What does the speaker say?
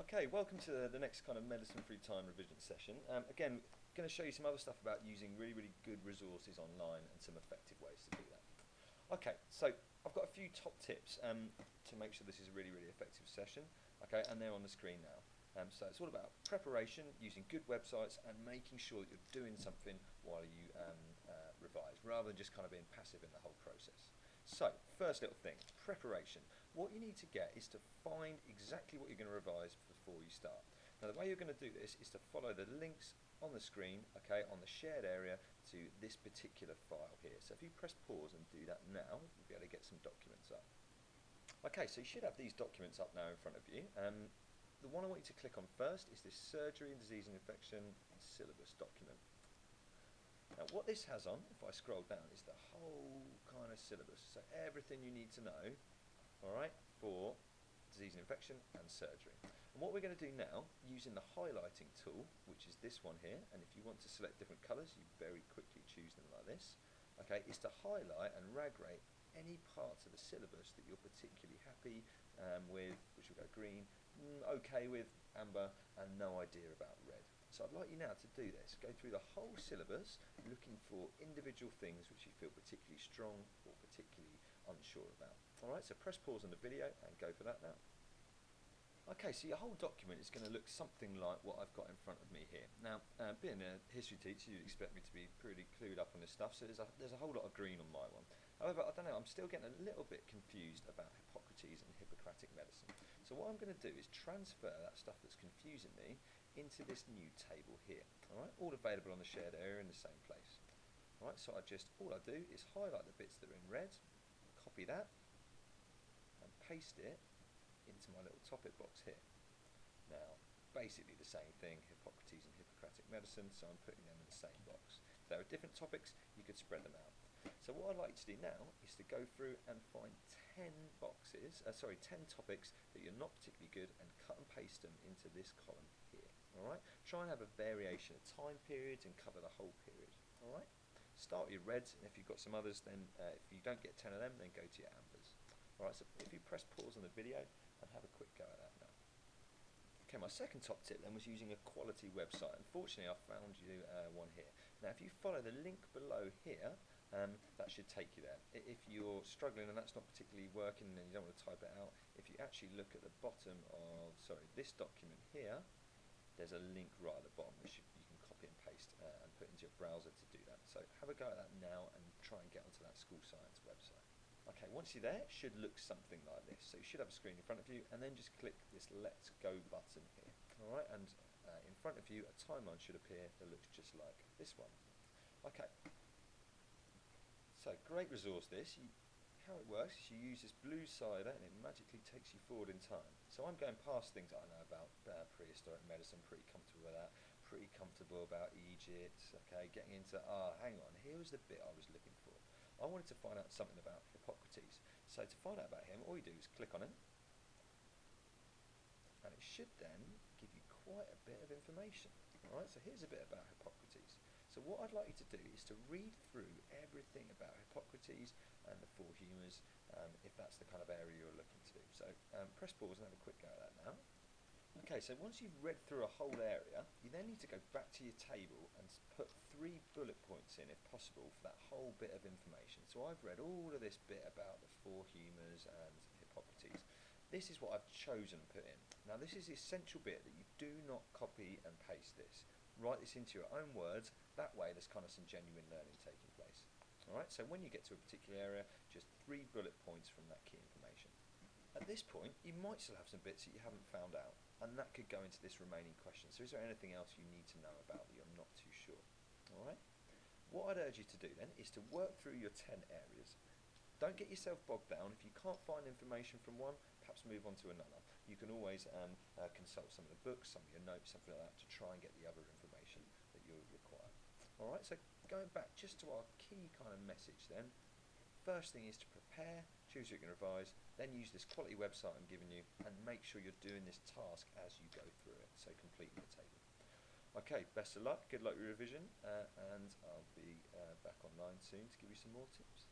Okay, welcome to the next kind of medicine free time revision session. Again, going to show you some other stuff about using really good resources online and some effective ways to do that. Okay, so I've got a few top tips to make sure this is a really effective session. Okay, and they're on the screen now. So it's all about preparation, using good websites, and making sure that you're doing something while you revise, rather than just kind of being passive in the whole process. So, first little thing, preparation. What you need to get is to find exactly what you're going to revise before you start. Now, the way you're going to do this is to follow the links on the screen, okay, on the shared area to this particular file here. So if you press pause and do that now, you'll be able to get some documents up. Okay, so you should have these documents up now in front of you. The one I want you to click on first is this Surgery and Disease and Infection Syllabus document. Now what this has on, if I scroll down, is the whole kind of syllabus. So everything you need to know, alright, for disease and infection and surgery. And what we're going to do now, using the highlighting tool, which is this one here, and if you want to select different colours, you very quickly choose them like this, okay, is to highlight and rag rate any parts of the syllabus that you're particularly happy with, which will go green, okay with amber, and no idea about red. So I'd like you now to do this. Go through the whole syllabus, looking for individual things which you feel particularly strong or particularly unsure about. Alright, so press pause on the video and go for that now. Okay, so your whole document is going to look something like what I've got in front of me here. Now, being a history teacher, you'd expect me to be pretty clued up on this stuff, so there's a whole lot of green on my one. However, I don't know, I'm still getting a little bit confused about Hippocrates and Hippocratic medicine. So what I'm going to do is transfer that stuff that's confusing me into this new table here. Alright, all available on the shared area in the same place. Alright, so all I do is highlight the bits that are in red, copy that, and paste it into my little topic box here. Now, basically the same thing, Hippocrates and Hippocratic medicine, so I'm putting them in the same box. If there are different topics, you could spread them out. So what I'd like to do now is to go through and find 10 topics that you're not particularly good and cut and paste them into this column here. Alright? Try and have a variation of time periods and cover the whole period. Alright? Start with your reds, and if you've got some others, then if you don't get 10 of them, then go to your ambers. Alright, so if you press pause on the video and have a quick go at that now. Okay, my second top tip then was using a quality website. Unfortunately, I found you one here. Now, if you follow the link below here, that should take you there. If you're struggling and that's not particularly working and you don't want to type it out, if you actually look at the bottom of, this document here, there's a link right at the bottom which you can copy and paste and put into your browser to do that. So have a go at that now and try and get onto that school science website. Okay, once you're there, it should look something like this. So you should have a screen in front of you, and then just click this Let's Go button here. Alright, and in front of you, a timeline should appear that looks just like this one. Okay, so great resource this. How it works is you use this blue slider and it magically takes you forward in time. So I'm going past things I know about prehistoric medicine, pretty comfortable with that, pretty comfortable about Egypt, okay, getting into, hang on, here was the bit I was looking for. I wanted to find out something about Hippocrates. So to find out about him, all you do is click on him, and it should then give you quite a bit of information. Alright, so here's a bit about Hippocrates. So what I'd like you to do is to read through everything about Hippocrates and the four humours, if that's the kind of area you're looking to do. So press pause and have a quick go at that now. Okay, so once you've read through a whole area, you then need to go back to your table and put 3 bullet points in, if possible, for that whole bit of information. So I've read all of this bit about the four humours and Hippocrates. This is what I've chosen to put in. Now this is the essential bit that you do not copy and paste this. Write this into your own words, that way there's kind of some genuine learning taking place. Alright, so when you get to a particular area, just 3 bullet points from that key information. At this point, you might still have some bits that you haven't found out, and that could go into this remaining question. So is there anything else you need to know about that you're not too sure? Alright? What I'd urge you to do then is to work through your 10 areas. Don't get yourself bogged down. If you can't find information from one, perhaps move on to another. You can always consult some of the books, some of your notes, something like that, to try and get the other information that you'll require. Alright, so going back just to our key kind of message then, first thing is to prepare, choose what you can revise, then use this quality website I'm giving you, and make sure you're doing this task as you go through it, so completing the table. Okay, best of luck, good luck with your revision, and I'll be back online soon to give you some more tips.